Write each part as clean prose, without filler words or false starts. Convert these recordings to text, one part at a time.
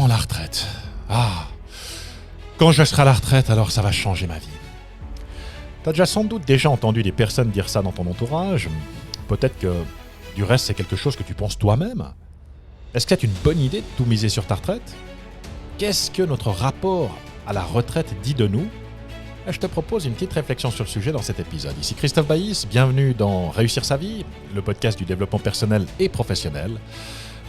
Vivement la retraite. Ah, quand je serai à la retraite, alors ça va changer ma vie. T'as déjà sans doute entendu des personnes dire ça dans ton entourage. Peut-être que du reste c'est quelque chose que tu penses toi-même. Est-ce que c'est une bonne idée de tout miser sur ta retraite? Qu'est-ce que notre rapport à la retraite dit de nous? Et je te propose une petite réflexion sur le sujet dans cet épisode. Ici Christophe Baïs, bienvenue dans Réussir sa vie, le podcast du développement personnel et professionnel,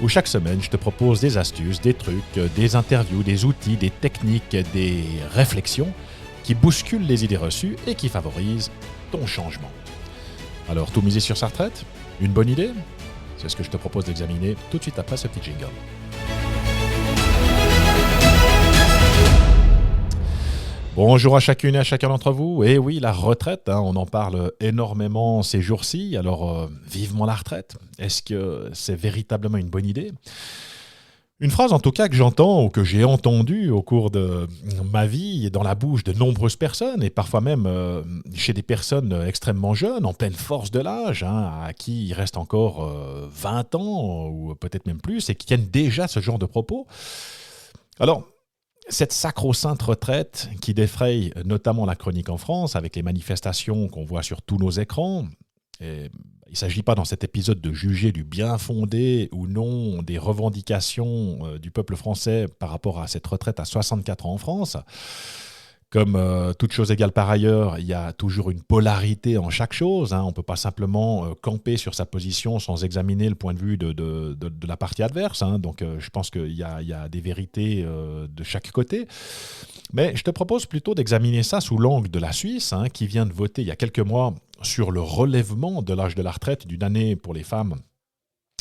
où chaque semaine je te propose des astuces, des trucs, des interviews, des outils, des techniques, des réflexions qui bousculent les idées reçues et qui favorisent ton changement. Alors, tout miser sur sa retraite? Une bonne idée? C'est ce que je te propose d'examiner tout de suite après ce petit jingle. Bonjour à chacune et à chacun d'entre vous. Et oui, la retraite, on en parle énormément ces jours-ci. Alors, vivement la retraite. Est-ce que c'est véritablement une bonne idée? Une phrase en tout cas que j'entends ou que j'ai entendue au cours de ma vie et dans la bouche de nombreuses personnes et parfois même chez des personnes extrêmement jeunes, en pleine force de l'âge, à qui il reste encore 20 ans ou peut-être même plus et qui tiennent déjà ce genre de propos. Alors, cette sacro-sainte retraite qui défraye notamment la chronique en France avec les manifestations qu'on voit sur tous nos écrans, et il ne s'agit pas dans cet épisode de juger du bien fondé ou non des revendications du peuple français par rapport à cette retraite à 64 ans en France. Comme toute chose égale par ailleurs, il y a toujours une polarité en chaque chose. On ne peut pas simplement camper sur sa position sans examiner le point de vue de la partie adverse. Donc je pense qu'il y a des vérités de chaque côté. Mais je te propose plutôt d'examiner ça sous l'angle de la Suisse, qui vient de voter il y a quelques mois sur le relèvement de l'âge de la retraite d'une année pour les femmes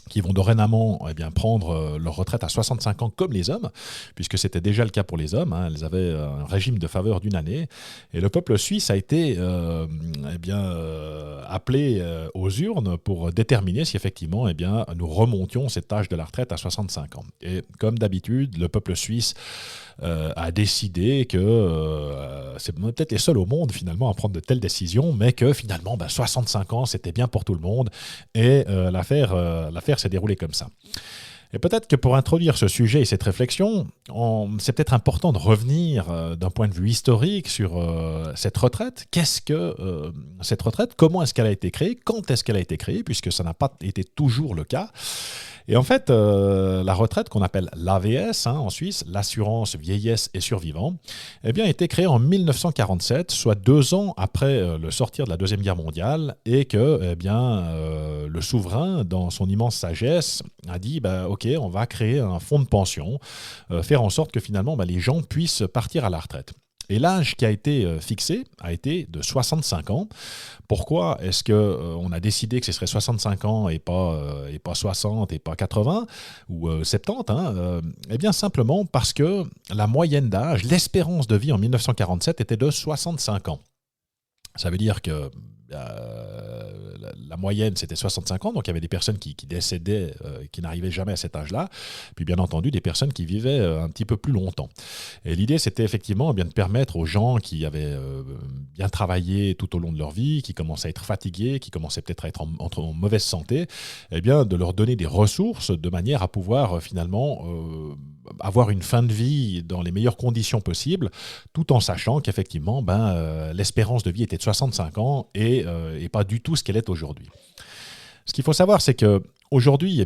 qui vont dorénavant prendre leur retraite à 65 ans comme les hommes, puisque c'était déjà le cas pour les hommes. Elles avaient un régime de faveur d'une année. Et le peuple suisse a été appelé aux urnes pour déterminer si effectivement nous remontions cet âge de la retraite à 65 ans. Et comme d'habitude, le peuple suisse a décidé que c'est peut-être les seuls au monde finalement à prendre de telles décisions, mais que finalement 65 ans c'était bien pour tout le monde et l'affaire s'est déroulée comme ça. Et peut-être que pour introduire ce sujet et cette réflexion, c'est peut-être important de revenir d'un point de vue historique sur cette retraite. Qu'est-ce que cette retraite? Comment est-ce qu'elle a été créée? Quand est-ce qu'elle a été créée? Puisque ça n'a pas été toujours le cas. Et en fait, la retraite qu'on appelle l'AVS en Suisse, l'assurance vieillesse et survivants, a été créée en 1947, soit 2 ans après le sortir de la Deuxième Guerre mondiale, et que le souverain, dans son immense sagesse, a dit OK, on va créer un fonds de pension, faire en sorte que finalement les gens puissent partir à la retraite. Et l'âge qui a été fixé a été de 65 ans. Pourquoi est-ce qu'on a décidé que ce serait 65 ans et pas 60 et pas 80 ou 70 Eh bien simplement parce que la moyenne d'âge, l'espérance de vie en 1947 était de 65 ans. Ça veut dire que la moyenne, c'était 65 ans, donc il y avait des personnes qui décédaient, qui n'arrivaient jamais à cet âge-là, puis bien entendu des personnes qui vivaient un petit peu plus longtemps. Et l'idée, c'était effectivement de permettre aux gens qui avaient bien travaillé tout au long de leur vie, qui commençaient à être fatigués, qui commençaient peut-être à être en mauvaise santé, de leur donner des ressources de manière à pouvoir finalement avoir une fin de vie dans les meilleures conditions possibles, tout en sachant qu'effectivement, l'espérance de vie était de 65 ans et pas du tout ce qu'elle est aujourd'hui. Ce qu'il faut savoir, c'est qu'aujourd'hui,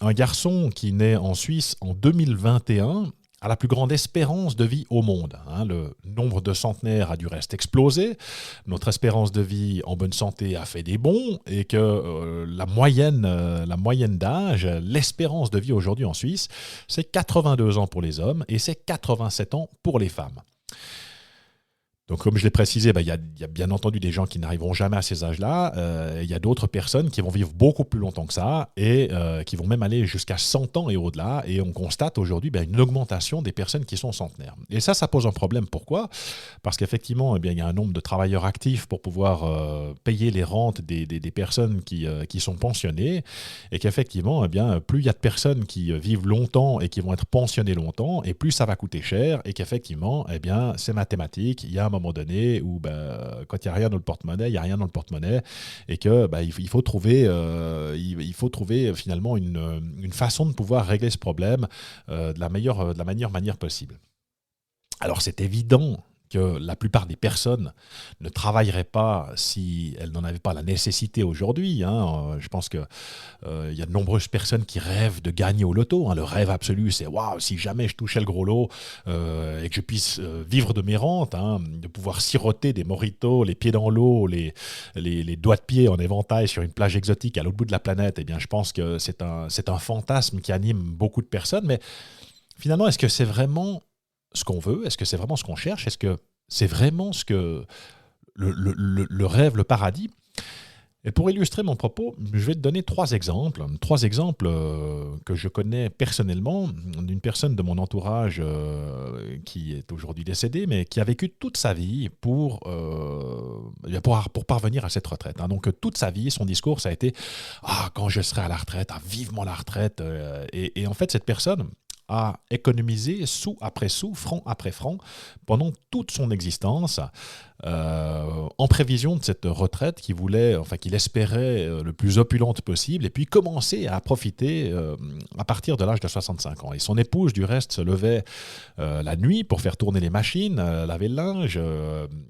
un garçon qui naît en Suisse en 2021 a la plus grande espérance de vie au monde. Le nombre de centenaires a du reste explosé, notre espérance de vie en bonne santé a fait des bonds et que la moyenne d'âge, l'espérance de vie aujourd'hui en Suisse, c'est 82 ans pour les hommes et c'est 87 ans pour les femmes. Donc, comme je l'ai précisé, il y a bien entendu des gens qui n'arriveront jamais à ces âges-là. Il y a d'autres personnes qui vont vivre beaucoup plus longtemps que ça et qui vont même aller jusqu'à 100 ans et au-delà. Et on constate aujourd'hui une augmentation des personnes qui sont centenaires. Et ça pose un problème. Pourquoi? Parce qu'effectivement, il y a un nombre de travailleurs actifs pour pouvoir payer les rentes des personnes qui sont pensionnées et qu'effectivement, plus il y a de personnes qui vivent longtemps et qui vont être pensionnées longtemps et plus ça va coûter cher et qu'effectivement, c'est mathématique. Il y a un moment donné où quand il n'y a rien dans le porte-monnaie, il n'y a rien dans le porte-monnaie et que il faut trouver, finalement une façon de pouvoir régler ce problème de la meilleure manière possible. Alors c'est évident que la plupart des personnes ne travailleraient pas si elles n'en avaient pas la nécessité aujourd'hui. Je pense qu'il y a de nombreuses personnes qui rêvent de gagner au loto. Le rêve absolu, c'est waouh, si jamais je touchais le gros lot et que je puisse vivre de mes rentes, de pouvoir siroter des mojitos, les pieds dans l'eau, les doigts de pied en éventail sur une plage exotique à l'autre bout de la planète. Eh bien, je pense que c'est un fantasme qui anime beaucoup de personnes. Mais finalement, est-ce que c'est vraiment ce qu'on veut? Est-ce que c'est vraiment ce qu'on cherche? Est-ce que c'est vraiment ce que le rêve, le paradis? Et pour illustrer mon propos, je vais te donner trois exemples que je connais personnellement d'une personne de mon entourage qui est aujourd'hui décédée, mais qui a vécu toute sa vie pour parvenir à cette retraite. Donc toute sa vie, son discours, ça a été « Ah, quand je serai à la retraite, vivement la retraite ». Et en fait, cette personne a économisé sou après sou, franc après franc, pendant toute son existence, en prévision de cette retraite qu'il espérait le plus opulente possible, et puis commencer à profiter à partir de l'âge de 65 ans. Et son épouse, du reste, se levait la nuit pour faire tourner les machines, laver le linge,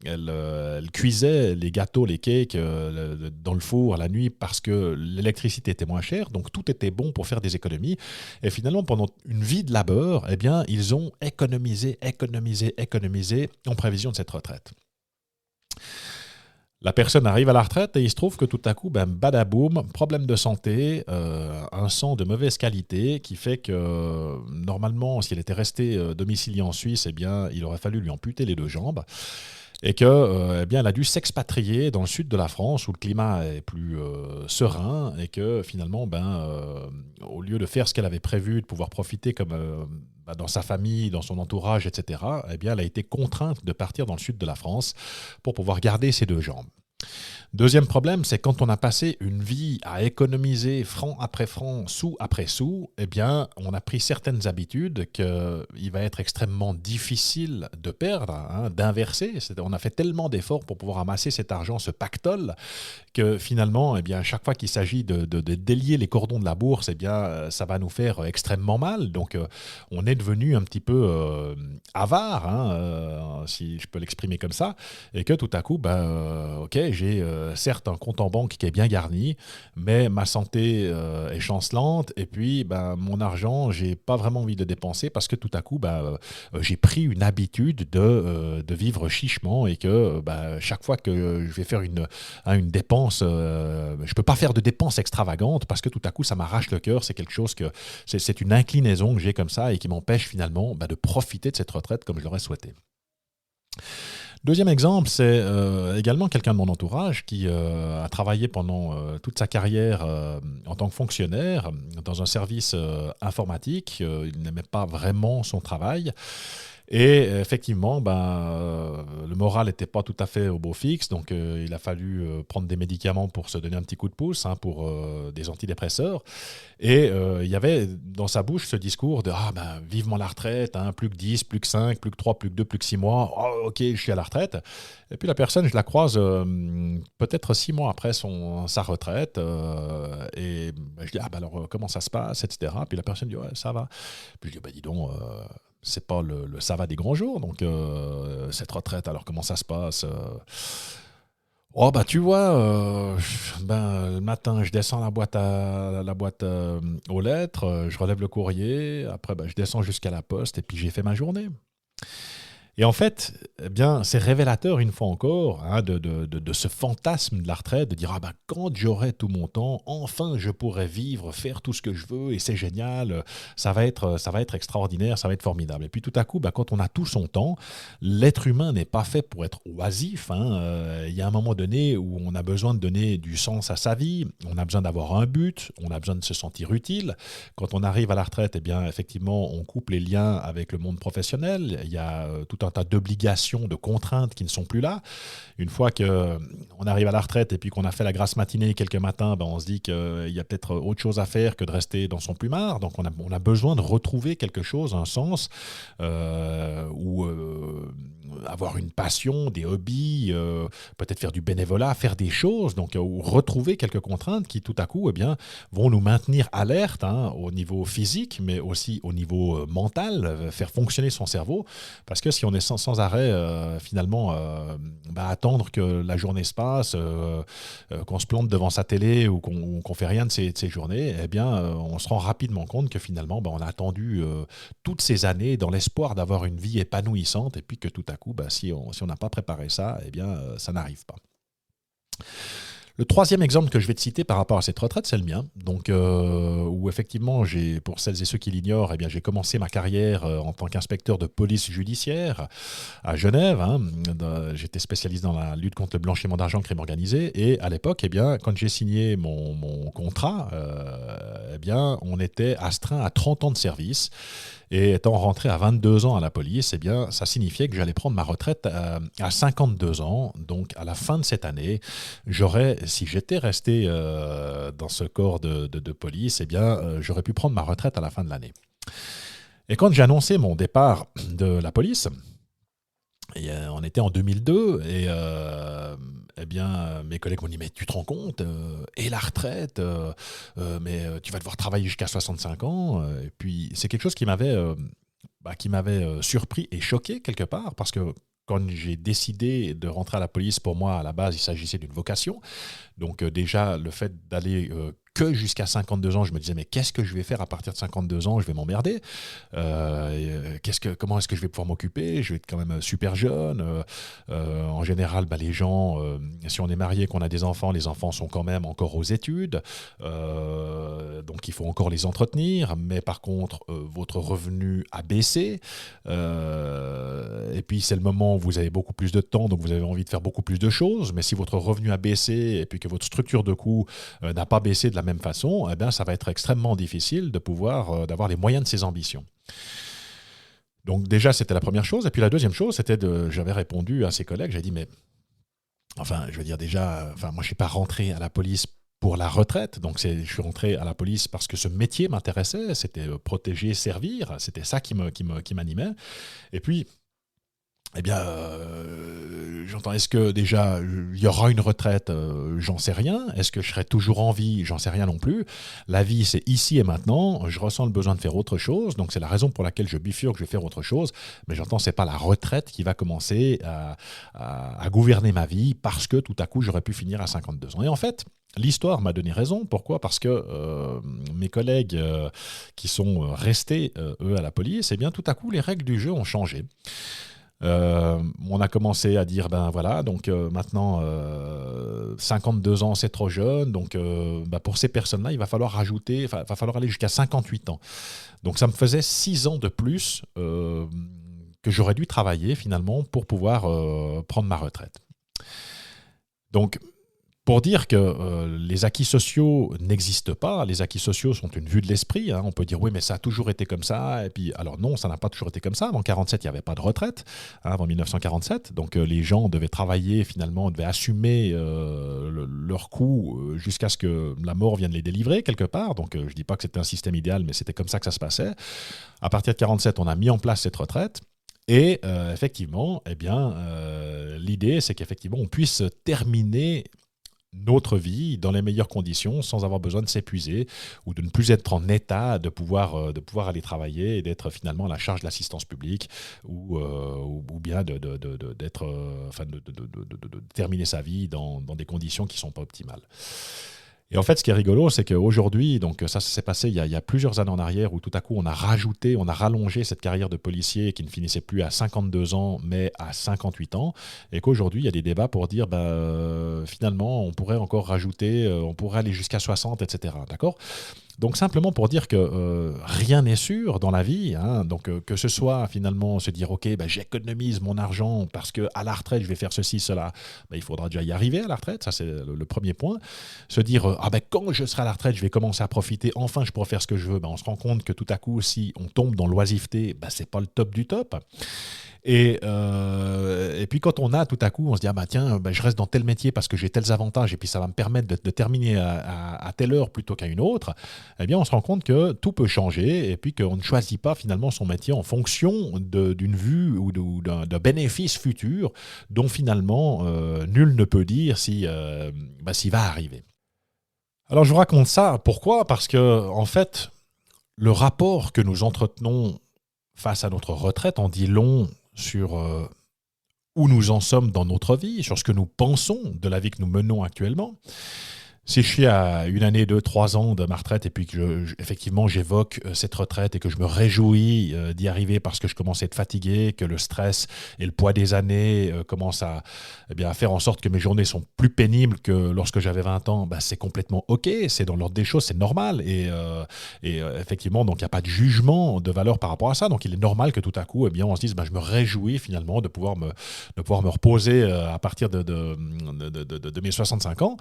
elle cuisait les gâteaux, les cakes dans le four la nuit parce que l'électricité était moins chère, donc tout était bon pour faire des économies. Et finalement, pendant une vie de labeur, eh bien, ils ont économisé en prévision de cette retraite. La personne arrive à la retraite et il se trouve que tout à coup, badaboum, problème de santé, un sang de mauvaise qualité qui fait que normalement, si elle était restée domiciliée en Suisse, eh bien, il aurait fallu lui amputer les 2 jambes. Et que, elle a dû s'expatrier dans le sud de la France où le climat est plus serein et que finalement, au lieu de faire ce qu'elle avait prévu, de pouvoir profiter comme dans sa famille, dans son entourage, etc., eh bien, elle a été contrainte de partir dans le sud de la France pour pouvoir garder ses 2 jambes. Deuxième problème, c'est quand on a passé une vie à économiser franc après franc, sou après sou, eh bien, on a pris certaines habitudes qu'il va être extrêmement difficile de perdre, d'inverser. On a fait tellement d'efforts pour pouvoir amasser cet argent, ce pactole, que finalement, eh bien, à chaque fois qu'il s'agit de délier les cordons de la bourse, eh bien, ça va nous faire extrêmement mal. Donc, on est devenu un petit peu avare, si je peux l'exprimer comme ça, et que tout à coup, ok, j'ai certes un compte en banque qui est bien garni, mais ma santé est chancelante, et puis mon argent, j'ai pas vraiment envie de dépenser parce que tout à coup, j'ai pris une habitude de vivre chichement et que chaque fois que je vais faire une dépense, je peux pas faire de dépenses extravagantes parce que tout à coup, ça m'arrache le cœur. C'est quelque chose c'est une inclinaison que j'ai comme ça et qui m'empêche finalement de profiter de cette retraite comme je l'aurais souhaité. Deuxième exemple, c'est également quelqu'un de mon entourage qui a travaillé pendant toute sa carrière en tant que fonctionnaire dans un service informatique. Il n'aimait pas vraiment son travail. Et effectivement, le moral n'était pas tout à fait au beau fixe, donc il a fallu prendre des médicaments pour se donner un petit coup de pouce, pour des antidépresseurs. Et il y avait dans sa bouche ce discours de « vivement la retraite, plus que 10, plus que 5, plus que 3, plus que 2, plus que 6 mois, oh, ok, je suis à la retraite ». Et puis la personne, je la croise peut-être 6 mois après sa retraite, et je dis « alors comment ça se passe ?» etc. Puis la personne dit « ouais, ça va ». Puis je dis « dis donc… c'est pas le ça va des grands jours, donc cette retraite, alors comment ça se passe ?» Oh tu vois, le matin je descends la boîte aux lettres, je relève le courrier, après je descends jusqu'à la poste et puis j'ai fait ma journée. Et en fait, eh bien, c'est révélateur une fois encore de ce fantasme de la retraite, de dire quand j'aurai tout mon temps, enfin je pourrai vivre, faire tout ce que je veux et c'est génial, ça va être extraordinaire, ça va être formidable. Et puis tout à coup, quand on a tout son temps, l'être humain n'est pas fait pour être oisif. Il y a un moment donné où on a besoin de donner du sens à sa vie, on a besoin d'avoir un but, on a besoin de se sentir utile. Quand on arrive à la retraite, eh bien, effectivement, on coupe les liens avec le monde professionnel. Il y a tout un tas d'obligations, de contraintes qui ne sont plus là. Une fois qu'on arrive à la retraite et puis qu'on a fait la grasse matinée quelques matins, on se dit qu'il y a peut-être autre chose à faire que de rester dans son plumard. Donc on a besoin de retrouver quelque chose, un sens, ou avoir une passion, des hobbies, peut-être faire du bénévolat, faire des choses, donc ou retrouver quelques contraintes qui tout à coup vont nous maintenir alerte au niveau physique, mais aussi au niveau mental, faire fonctionner son cerveau, parce que si on est sans arrêt finalement attendre que la journée se passe, qu'on se plante devant sa télé ou qu'on fait rien de ces journées, on se rend rapidement compte que finalement on a attendu toutes ces années dans l'espoir d'avoir une vie épanouissante, et puis que tout à coup si on n'a pas préparé ça, ça n'arrive pas. Le troisième exemple que je vais te citer par rapport à cette retraite, c'est le mien. Donc, où effectivement, pour celles et ceux qui l'ignorent, j'ai commencé ma carrière en tant qu'inspecteur de police judiciaire à Genève. J'étais spécialiste dans la lutte contre le blanchiment d'argent, crime organisé. Et à l'époque, quand j'ai signé mon contrat, on était astreint à 30 ans de service. Et étant rentré à 22 ans à la police, ça signifiait que j'allais prendre ma retraite à 52 ans. Donc, à la fin de cette année, si j'étais resté dans ce corps de police, j'aurais pu prendre ma retraite à la fin de l'année. Et quand j'ai annoncé mon départ de la police, on était en 2002, mes collègues m'ont dit « Mais tu te rends compte, et la retraite, mais tu vas devoir travailler jusqu'à 65 ans ». Et puis c'est quelque chose qui m'avait surpris et choqué quelque part, parce que quand j'ai décidé de rentrer à la police, pour moi, à la base, il s'agissait d'une vocation. Donc déjà, le fait d'aller que jusqu'à 52 ans, je me disais, mais qu'est-ce que je vais faire à partir de 52 ans? Je vais m'emmerder. Comment est-ce que je vais pouvoir m'occuper? Je vais être quand même super jeune. En général, les gens, si on est marié, qu'on a des enfants, les enfants sont quand même encore aux études. Donc il faut encore les entretenir. Mais par contre, votre revenu a baissé. Et puis c'est le moment où vous avez beaucoup plus de temps, donc vous avez envie de faire beaucoup plus de choses. Mais si votre revenu a baissé et puis que votre structure de coût n'a pas baissé de la même façon, ça va être extrêmement difficile de pouvoir d'avoir les moyens de ses ambitions. Donc déjà, c'était la première chose. Et puis la deuxième chose, j'avais répondu à ses collègues, j'ai dit, mais moi je ne suis pas rentré à la police pour la retraite, donc je suis rentré à la police parce que ce métier m'intéressait, c'était protéger, servir, c'était ça qui m'animait. Et puis, j'entends, est-ce que déjà il y aura une retraite? J'en sais rien. Est-ce que je serai toujours en vie? J'en sais rien non plus. La vie, c'est ici et maintenant. Je ressens le besoin de faire autre chose, donc c'est la raison pour laquelle je bifurque, je vais faire autre chose. Mais j'entends, c'est pas la retraite qui va commencer à gouverner ma vie, parce que tout à coup j'aurais pu finir à 52 ans. Et en fait, l'histoire m'a donné raison. Pourquoi? Parce que mes collègues qui sont restés, eux, à la police, tout à coup, les règles du jeu ont changé. On a commencé à dire, donc maintenant, 52 ans, c'est trop jeune. Donc, pour ces personnes-là, il va falloir aller jusqu'à 58 ans. Donc, ça me faisait 6 ans de plus que j'aurais dû travailler, finalement, pour pouvoir prendre ma retraite. Donc, pour dire que les acquis sociaux n'existent pas, les acquis sociaux sont une vue de l'esprit. On peut dire oui, mais ça a toujours été comme ça. Et puis, alors non, ça n'a pas toujours été comme ça. Avant 1947, il n'y avait pas de retraite, avant 1947. Donc les gens devaient travailler, finalement, devaient assumer leurs coûts jusqu'à ce que la mort vienne les délivrer quelque part. Donc je ne dis pas que c'était un système idéal, mais c'était comme ça que ça se passait. À partir de 1947, on a mis en place cette retraite. Et effectivement, l'idée, c'est qu'effectivement, on puisse terminer notre vie dans les meilleures conditions, sans avoir besoin de s'épuiser ou de ne plus être en état de pouvoir aller travailler et d'être finalement à la charge de l'assistance publique ou bien de terminer sa vie dans des conditions qui ne sont pas optimales. Et en fait, ce qui est rigolo, c'est qu'aujourd'hui, donc ça s'est passé il y a plusieurs années en arrière, où tout à coup, on a rallongé cette carrière de policier qui ne finissait plus à 52 ans, mais à 58 ans, et qu'aujourd'hui, il y a des débats pour dire, finalement, on pourrait encore rajouter, on pourrait aller jusqu'à 60, etc. D'accord ? Donc simplement pour dire que rien n'est sûr dans la vie, hein. Donc que ce soit finalement se dire ok, ben, j'économise mon argent parce que à la retraite je vais faire ceci, cela, ben, il faudra déjà y arriver à la retraite, ça c'est le premier point. Se dire ah ben quand je serai à la retraite je vais commencer à profiter, enfin je pourrai faire ce que je veux, ben, on se rend compte que tout à coup si on tombe dans l'oisiveté, ben, c'est pas le top du top. Et puis quand on a tout à coup, on se dit ah bah tiens, bah, je reste dans tel métier parce que j'ai tels avantages et puis ça va me permettre de terminer à telle heure plutôt qu'à une autre, eh bien on se rend compte que tout peut changer et puis qu'on ne choisit pas finalement son métier en fonction d'une vue ou d'un bénéfice futur dont finalement nul ne peut dire s'il va arriver. Alors je vous raconte ça, pourquoi ? Parce que en fait, le rapport que nous entretenons face à notre retraite en dit long sur où nous en sommes dans notre vie, sur ce que nous pensons de la vie que nous menons actuellement. Si je suis à 1 année, 2, 3 ans de ma retraite et puis que effectivement j'évoque cette retraite et que je me réjouis d'y arriver parce que je commence à être fatigué, que le stress et le poids des années commencent à faire en sorte que mes journées sont plus pénibles que lorsque j'avais 20 ans, bah, c'est complètement OK, c'est dans l'ordre des choses, c'est normal. Et effectivement, donc il n'y a pas de jugement de valeur par rapport à ça. Donc il est normal que tout à coup, on se dise, bah, je me réjouis finalement de pouvoir me reposer à partir de mes 65 ans.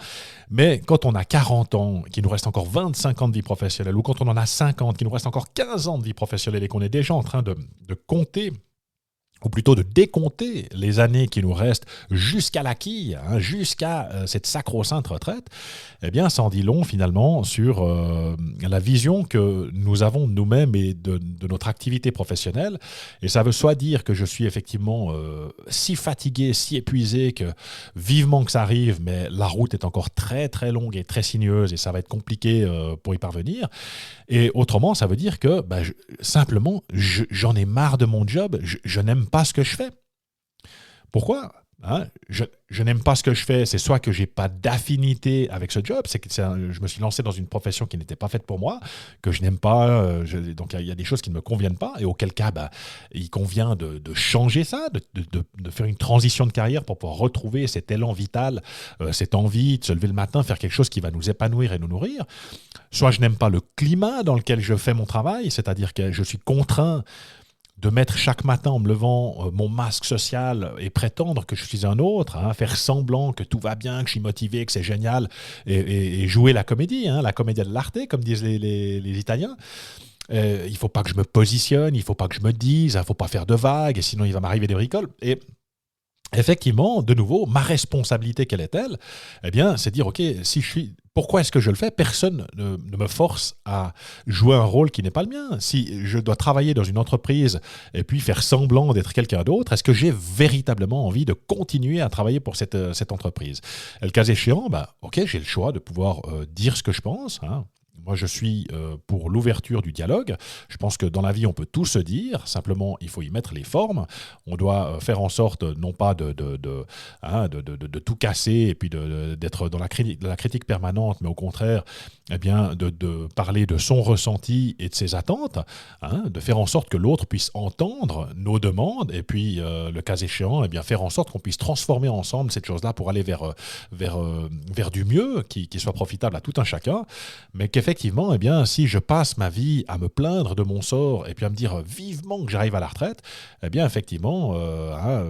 Mais quand on a 40 ans, qu'il nous reste encore 25 ans de vie professionnelle, ou quand on en a 50, qu'il nous reste encore 15 ans de vie professionnelle et qu'on est déjà en train de compter, ou plutôt de décompter les années qui nous restent jusqu'à la quille, hein, jusqu'à cette sacro-sainte retraite, eh bien, ça en dit long finalement sur la vision que nous avons de nous-mêmes et de notre activité professionnelle. Et ça veut soit dire que je suis effectivement si fatigué, si épuisé que vivement que ça arrive, mais la route est encore très très longue et très sinueuse et ça va être compliqué pour y parvenir. Et autrement, ça veut dire que simplement, j'en ai marre de mon job, je n'aime pas ce que je fais. Pourquoi ? Je n'aime pas ce que je fais, c'est soit que je n'ai pas d'affinité avec ce job, je me suis lancé dans une profession qui n'était pas faite pour moi, que je n'aime pas, donc il y a des choses qui ne me conviennent pas, et auquel cas, il convient de changer ça, de faire une transition de carrière pour pouvoir retrouver cet élan vital, cette envie de se lever le matin, faire quelque chose qui va nous épanouir et nous nourrir. Soit je n'aime pas le climat dans lequel je fais mon travail, c'est-à-dire que je suis contraint de mettre chaque matin en me levant mon masque social et prétendre que je suis un autre, hein, faire semblant que tout va bien, que je suis motivé, que c'est génial, et jouer la comédie, hein, la commedia dell'arte, comme disent les Italiens. Il ne faut pas que je me positionne, il ne faut pas que je me dise, il ne faut pas faire de vagues, et sinon il va m'arriver des bricoles. Et effectivement, de nouveau, ma responsabilité, quelle est-elle ? Eh bien, c'est dire, ok, pourquoi est-ce que je le fais ? Personne ne me force à jouer un rôle qui n'est pas le mien. Si je dois travailler dans une entreprise et puis faire semblant d'être quelqu'un d'autre, est-ce que j'ai véritablement envie de continuer à travailler pour cette entreprise ? Et le cas échéant, ok, j'ai le choix de pouvoir dire ce que je pense, hein. Moi, je suis pour l'ouverture du dialogue. Je pense que dans la vie, on peut tout se dire. Simplement, il faut y mettre les formes. On doit faire en sorte, non pas de tout casser et puis d'être dans la critique permanente, mais au contraire, de parler de son ressenti et de ses attentes, hein, de faire en sorte que l'autre puisse entendre nos demandes et puis, le cas échéant, faire en sorte qu'on puisse transformer ensemble cette chose-là pour aller vers du mieux qui soit profitable à tout un chacun, mais qu'effectivement, si je passe ma vie à me plaindre de mon sort et puis à me dire vivement que j'arrive à la retraite, effectivement,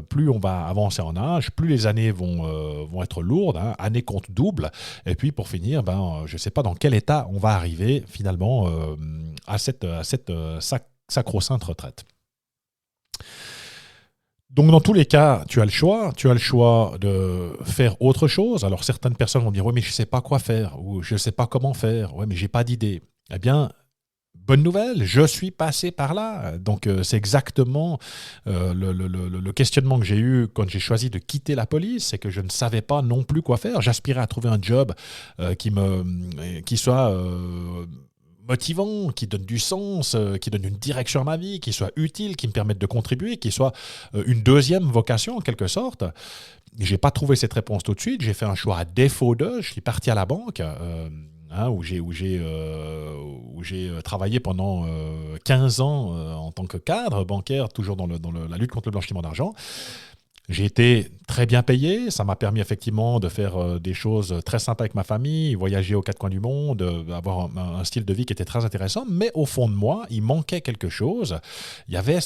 plus on va avancer en âge, plus les années vont être lourdes, hein, années comptent double, et puis pour finir, je ne sais pas dans quel état on va arriver finalement à cette sacro-sainte retraite. Donc dans tous les cas, tu as le choix de faire autre chose. Alors certaines personnes vont dire « oui, mais je ne sais pas quoi faire » ou « je ne sais pas comment faire »,« oui, mais je n'ai pas d'idée ». Eh bien, bonne nouvelle, je suis passé par là. Donc c'est exactement le questionnement que j'ai eu quand j'ai choisi de quitter la police, c'est que je ne savais pas non plus quoi faire. J'aspirais à trouver un job qui soit motivant, qui donne du sens, qui donne une direction à ma vie, qui soit utile, qui me permette de contribuer, qui soit une deuxième vocation en quelque sorte. Je n'ai pas trouvé cette réponse tout de suite, j'ai fait un choix à défaut de, je suis parti à la banque, où j'ai travaillé pendant 15 ans en tant que cadre bancaire, toujours dans la lutte contre le blanchiment d'argent. J'ai été très bien payé, ça m'a permis effectivement de faire des choses très sympas avec ma famille, voyager aux quatre coins du monde, avoir un style de vie qui était très intéressant, mais au fond de moi, il manquait quelque chose. Il y avait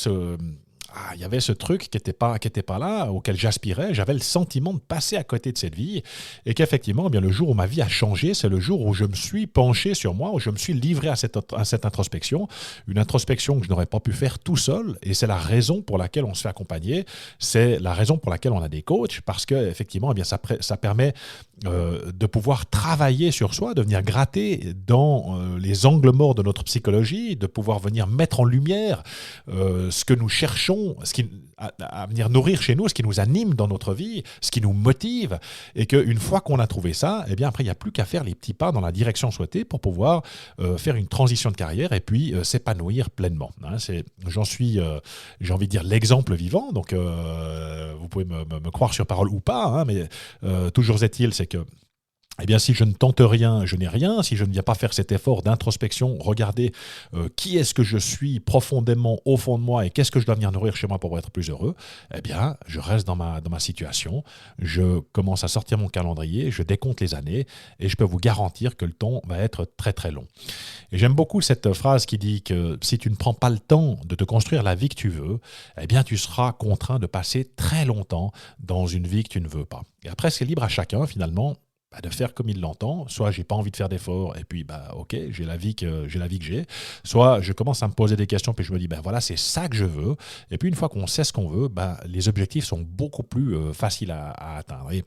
ce truc qui était pas là, auquel j'aspirais. J'avais le sentiment de passer à côté de cette vie et qu'effectivement, eh bien, le jour où ma vie a changé, c'est le jour où je me suis penché sur moi, où je me suis livré à cette introspection, une introspection que je n'aurais pas pu faire tout seul. Et c'est la raison pour laquelle on se fait accompagner, c'est la raison pour laquelle on a des coachs, parce que effectivement, eh bien, ça permet de pouvoir travailler sur soi, de venir gratter dans les angles morts de notre psychologie, de pouvoir venir mettre en lumière ce que nous cherchons, à venir nourrir chez nous, ce qui nous anime dans notre vie, ce qui nous motive, et qu'une fois qu'on a trouvé ça, eh bien après il n'y a plus qu'à faire les petits pas dans la direction souhaitée pour pouvoir faire une transition de carrière et puis s'épanouir pleinement. Hein, j'en suis, j'ai envie de dire, l'exemple vivant, donc vous pouvez me croire sur parole ou pas, hein, mais toujours est-il, c'est que eh bien, si je ne tente rien, je n'ai rien. Si je ne viens pas faire cet effort d'introspection, regarder qui est-ce que je suis profondément au fond de moi et qu'est-ce que je dois venir nourrir chez moi pour être plus heureux, eh bien, je reste dans ma situation. Je commence à sortir mon calendrier, je décompte les années et je peux vous garantir que le temps va être très très long. Et j'aime beaucoup cette phrase qui dit que si tu ne prends pas le temps de te construire la vie que tu veux, eh bien, tu seras contraint de passer très longtemps dans une vie que tu ne veux pas. Et après, c'est libre à chacun finalement de faire comme il l'entend. Soit j'ai pas envie de faire d'efforts et puis ok, j'ai la vie que j'ai. Soit je commence à me poser des questions puis je me dis voilà, c'est ça que je veux. Et puis une fois qu'on sait ce qu'on veut, les objectifs sont beaucoup plus faciles à atteindre. Et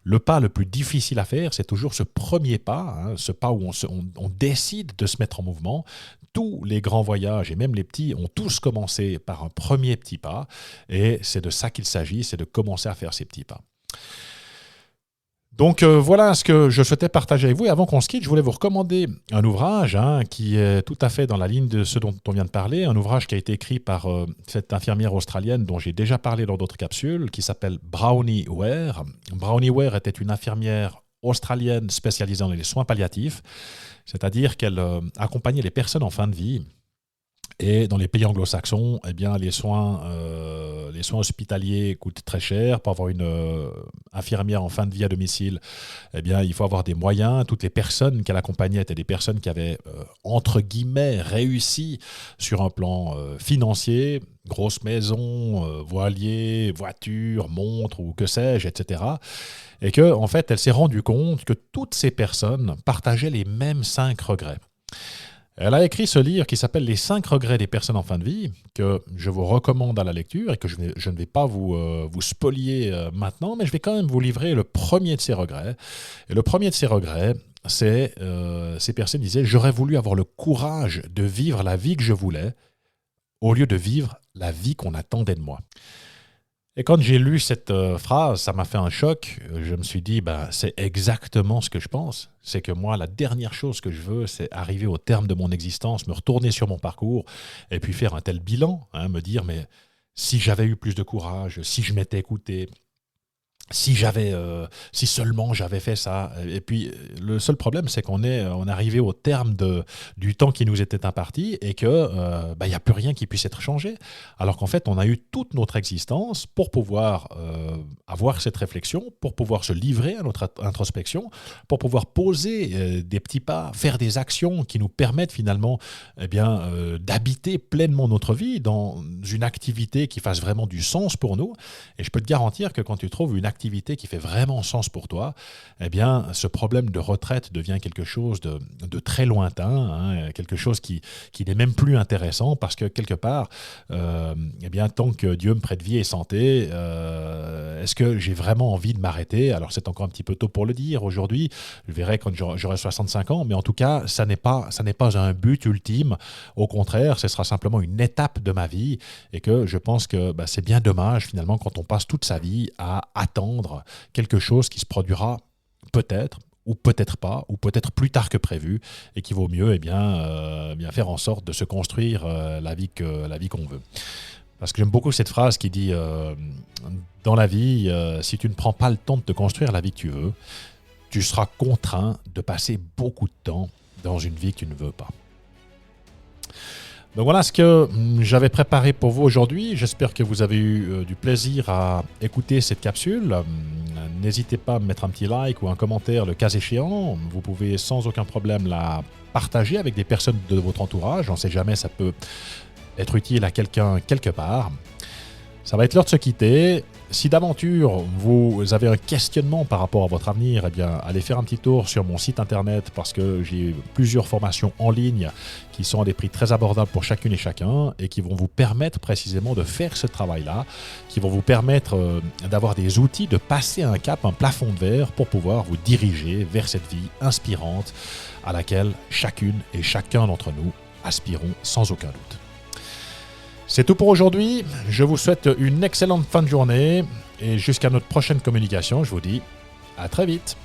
le pas le plus difficile à faire, c'est toujours ce premier pas, hein, ce pas où on décide de se mettre en mouvement. Tous les grands voyages et même les petits ont tous commencé par un premier petit pas et c'est de ça qu'il s'agit, c'est de commencer à faire ces petits pas. Donc voilà ce que je souhaitais partager avec vous. Et avant qu'on se quitte, je voulais vous recommander un ouvrage qui est tout à fait dans la ligne de ce dont on vient de parler. Un ouvrage qui a été écrit par cette infirmière australienne dont j'ai déjà parlé dans d'autres capsules, qui s'appelle Bronnie Ware. Bronnie Ware était une infirmière australienne spécialisée dans les soins palliatifs, c'est-à-dire qu'elle accompagnait les personnes en fin de vie. Et dans les pays anglo-saxons, eh bien, les soins hospitaliers coûtent très cher. Pour avoir une infirmière en fin de vie à domicile, eh bien, il faut avoir des moyens. Toutes les personnes qu'elle accompagnait étaient des personnes qui avaient, entre guillemets, réussi sur un plan financier, grosse maison, voilier, voiture, montre ou que sais-je, etc. Et qu'en fait, elle s'est rendue compte que toutes ces personnes partageaient les mêmes 5 regrets. Elle a écrit ce livre qui s'appelle « Les 5 regrets des personnes en fin de vie » que je vous recommande à la lecture et que je ne vais pas vous spolier maintenant, mais je vais quand même vous livrer le premier de ces regrets. Et le premier de ces regrets, c'est ces personnes disaient « J'aurais voulu avoir le courage de vivre la vie que je voulais au lieu de vivre la vie qu'on attendait de moi ». Et quand j'ai lu cette phrase, ça m'a fait un choc. Je me suis dit, c'est exactement ce que je pense. C'est que moi, la dernière chose que je veux, c'est arriver au terme de mon existence, me retourner sur mon parcours et puis faire un tel bilan, me dire, mais si j'avais eu plus de courage, si je m'étais écouté, si seulement j'avais fait ça. Et puis, le seul problème, c'est qu'on est arrivé au terme du temps qui nous était imparti et qu'il n'y a plus rien qui puisse être changé. Alors qu'en fait, on a eu toute notre existence pour pouvoir avoir cette réflexion, pour pouvoir se livrer à notre introspection, pour pouvoir poser des petits pas, faire des actions qui nous permettent finalement d'habiter pleinement notre vie dans une activité qui fasse vraiment du sens pour nous. Et je peux te garantir que quand tu trouves une activité qui fait vraiment sens pour toi, eh bien, ce problème de retraite devient quelque chose de très lointain, quelque chose qui n'est même plus intéressant parce que quelque part, eh bien, tant que Dieu me prête vie et santé, est-ce que j'ai vraiment envie de m'arrêter? Alors, c'est encore un petit peu tôt pour le dire aujourd'hui. Je verrai quand j'aurai 65 ans, mais en tout cas, ça n'est pas un but ultime. Au contraire, ce sera simplement une étape de ma vie et que je pense que c'est bien dommage finalement quand on passe toute sa vie à attendre quelque chose qui se produira peut-être ou peut-être pas, ou peut-être plus tard que prévu, et qu'il vaut mieux bien faire en sorte de se construire la vie qu'on veut. Parce que j'aime beaucoup cette phrase qui dit dans la vie, si tu ne prends pas le temps de te construire la vie que tu veux, tu seras contraint de passer beaucoup de temps dans une vie que tu ne veux pas. Donc voilà ce que j'avais préparé pour vous aujourd'hui. J'espère que vous avez eu du plaisir à écouter cette capsule. N'hésitez pas à me mettre un petit like ou un commentaire le cas échéant. Vous pouvez sans aucun problème la partager avec des personnes de votre entourage. On ne sait jamais, ça peut être utile à quelqu'un quelque part. Ça va être l'heure de se quitter. Si d'aventure vous avez un questionnement par rapport à votre avenir, eh bien, allez faire un petit tour sur mon site internet parce que j'ai plusieurs formations en ligne qui sont à des prix très abordables pour chacune et chacun et qui vont vous permettre précisément de faire ce travail-là, qui vont vous permettre d'avoir des outils, de passer un cap, un plafond de verre pour pouvoir vous diriger vers cette vie inspirante à laquelle chacune et chacun d'entre nous aspirons sans aucun doute. C'est tout pour aujourd'hui. Je vous souhaite une excellente fin de journée et jusqu'à notre prochaine communication, je vous dis à très vite.